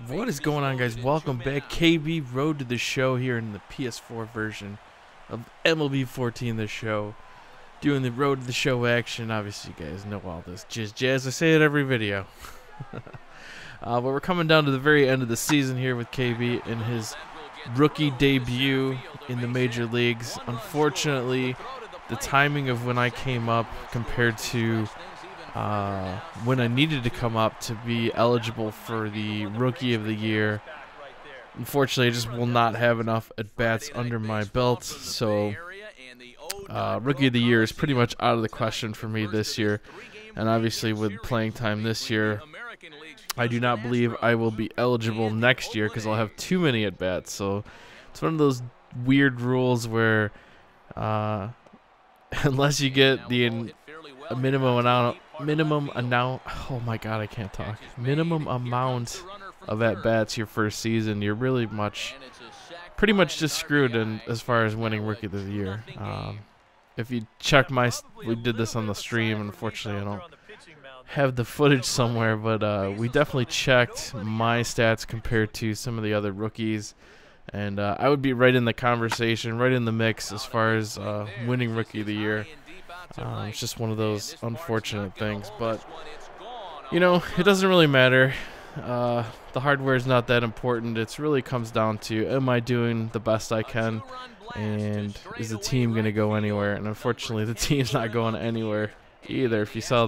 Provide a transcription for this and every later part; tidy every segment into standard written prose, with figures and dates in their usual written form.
What is going on, guys? Welcome back. KB Road to the Show here in the PS4 version of MLB 14 The Show. Doing the Road to the Show action. Obviously, you guys know all this jazz. I say it every video. But we're coming down to the very end of the season here with KB in his rookie debut in the major leagues. Unfortunately, the timing of when I came up compared to when I needed to come up to be eligible for the Rookie of the Year, unfortunately, I just will not have enough at-bats under my belt, so Rookie of the Year is pretty much out of the question for me this year. And obviously, with playing time this year, I do not believe I will be eligible next year because I'll have too many at-bats. So it's one of those weird rules where unless you get a minimum amount, oh my god, I can't talk. Minimum amount of at-bats your first season, you're really pretty much just screwed in as far as winning Rookie of the Year. If you check we did this on the stream. Unfortunately, I don't have the footage somewhere, but we definitely checked my stats compared to some of the other rookies, and I would be right in the conversation, right in the mix as far as winning Rookie of the Year. It's just one of those unfortunate things, but you know, it doesn't really matter. The hardware is not that important. It really comes down to, am I doing the best I can, and is the team going to go anywhere? And unfortunately, the team's not going anywhere either. If you saw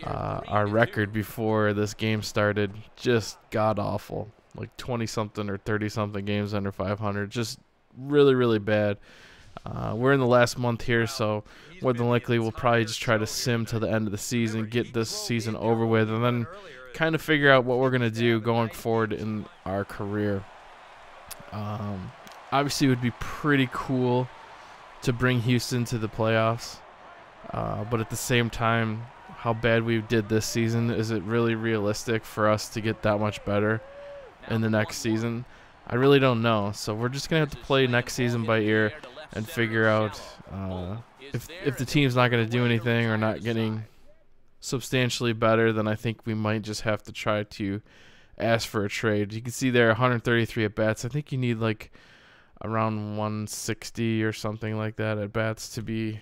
our record before this game started, just god awful, like 20-something or 30-something games under 500, just really bad. We're in the last month here, so more than likely we'll probably just try to sim to the end of the season, get this season over with, and then kind of figure out what we're going to do going forward in our career. Obviously, it would be pretty cool to bring Houston to the playoffs, but at the same time, how bad we did this season, is it really realistic for us to get that much better in the next season? I really don't know, so we're just going to have to play next season by ear and figure out if the team's not going to do anything or not getting substantially better, then I think we might just have to try to ask for a trade. You can see there 133 at-bats. I think you need like around 160 or something like that at-bats to be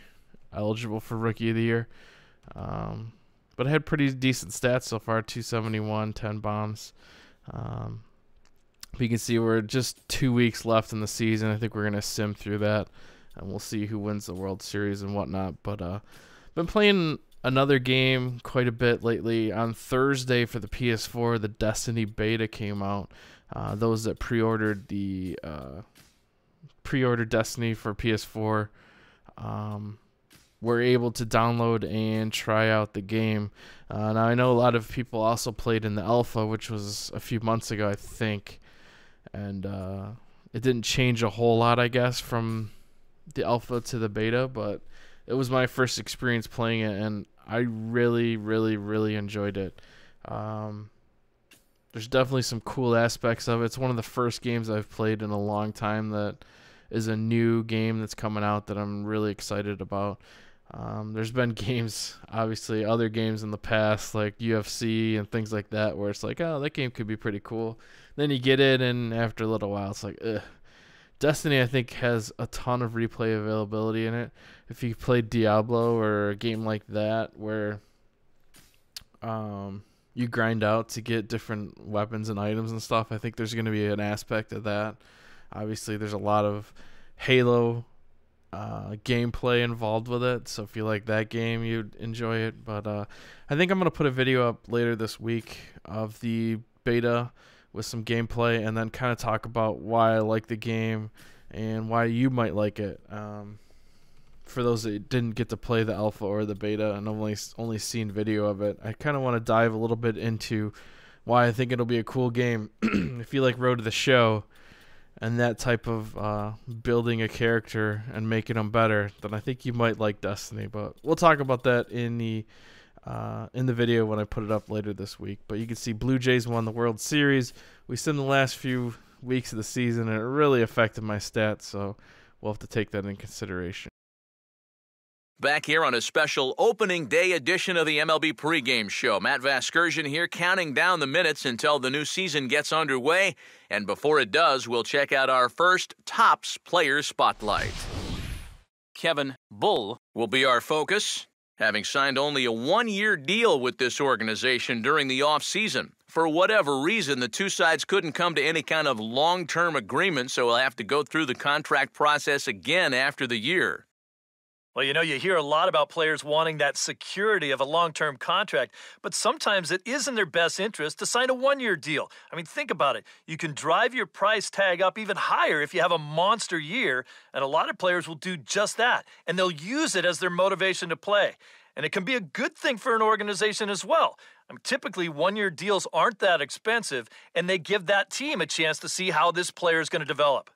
eligible for Rookie of the Year. But I had pretty decent stats so far, 271, 10 bombs. You can see we're just 2 weeks left in the season. I think we're going to sim through that, and we'll see who wins the World Series and whatnot. But been playing another game quite a bit lately. On Thursday for the PS4, the Destiny beta came out. Those that pre-ordered Destiny for PS4 were able to download and try out the game. Now, I know a lot of people also played in the alpha, which was a few months ago, I think. And it didn't change a whole lot, I guess, from the alpha to the beta, but it was my first experience playing it, and I really enjoyed it. There's definitely some cool aspects of it. It's one of the first games I've played in a long time that is a new game that's coming out that I'm really excited about. There's been games, obviously, other games in the past, like UFC and things like that, where it's like, oh, that game could be pretty cool. Then you get it, and after a little while, it's like, ugh. Destiny, I think, has a ton of replay availability in it. If you play Diablo or a game like that, where you grind out to get different weapons and items and stuff, I think there's going to be an aspect of that. Obviously, there's a lot of Halo gameplay involved with it, so if you like that game, you'd enjoy it. But I think I'm going to put a video up later this week of the beta with some gameplay, and then kind of talk about why I like the game and why you might like it. For those that didn't get to play the alpha or the beta and only seen video of it, I kind of want to dive a little bit into why I think it'll be a cool game. If you like Road to the Show and that type of building a character and making them better, then I think you might like Destiny. But we'll talk about that in the video when I put it up later this week. But you can see Blue Jays won the World Series. We simmed the last few weeks of the season, and it really affected my stats, so we'll have to take that in consideration. Back here on a special opening day edition of the MLB pregame show. Matt Vasgersian here, counting down the minutes until the new season gets underway. And before it does, we'll check out our first Topps Player Spotlight. Kevin Bull will be our focus, having signed only a one-year deal with this organization during the offseason. For whatever reason, the two sides couldn't come to any kind of long-term agreement, so we'll have to go through the contract process again after the year. Well, you hear a lot about players wanting that security of a long-term contract, but sometimes it is in their best interest to sign a one-year deal. I mean, think about it. You can drive your price tag up even higher if you have a monster year, and a lot of players will do just that, and they'll use it as their motivation to play. And it can be a good thing for an organization as well. I mean, typically, one-year deals aren't that expensive, and they give that team a chance to see how this player is going to develop.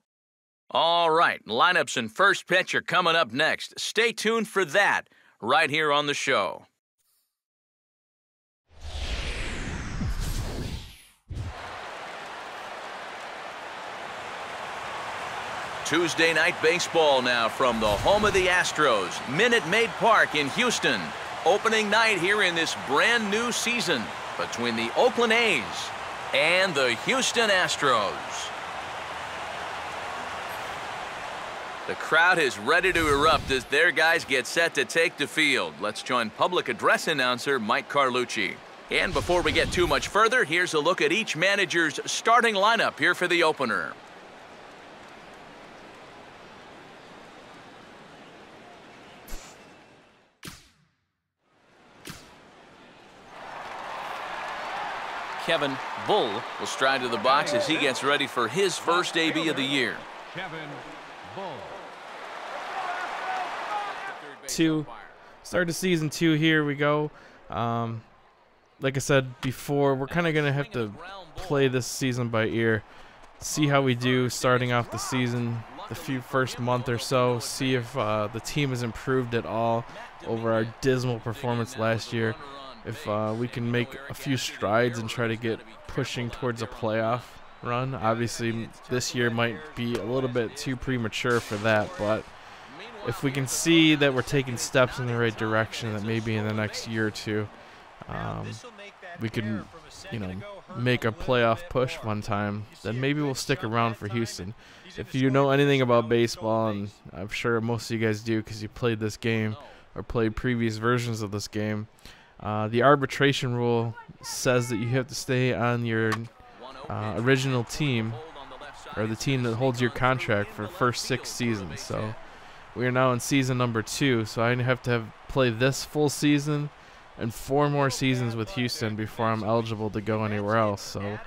All right, lineups and first pitch are coming up next. Stay tuned for that right here on the show. Tuesday night baseball now from the home of the Astros, Minute Maid Park in Houston. Opening night here in this brand new season between the Oakland A's and the Houston Astros. The crowd is ready to erupt as their guys get set to take the field. Let's join public address announcer Mike Carlucci. And before we get too much further, here's a look at each manager's starting lineup here for the opener. Kevin Bull will stride to the box as he gets ready for his first AB of the year. Kevin Bull. Start of season 2, here we go. Like I said before, we're kind of going to have to play this season by ear. See how we do starting off the season, the first month or so. See if the team has improved at all over our dismal performance last year. If we can make a few strides and try to get pushing towards a playoff run. Obviously, this year might be a little bit too premature for that, but if we can see that we're taking steps in the right direction, that maybe in the next year or two, we can, make a playoff push one time, then maybe we'll stick around for Houston. If you know anything about baseball, and I'm sure most of you guys do because you played this game or played previous versions of this game, the arbitration rule says that you have to stay on your original team or the team that holds your contract for the first 6 seasons. So we are now in season number 2, so I have to play this full season and 4 more seasons with Houston before I'm eligible to go anywhere else. So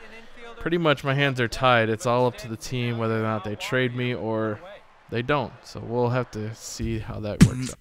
pretty much my hands are tied. It's all up to the team whether or not they trade me or they don't. So we'll have to see how that works out.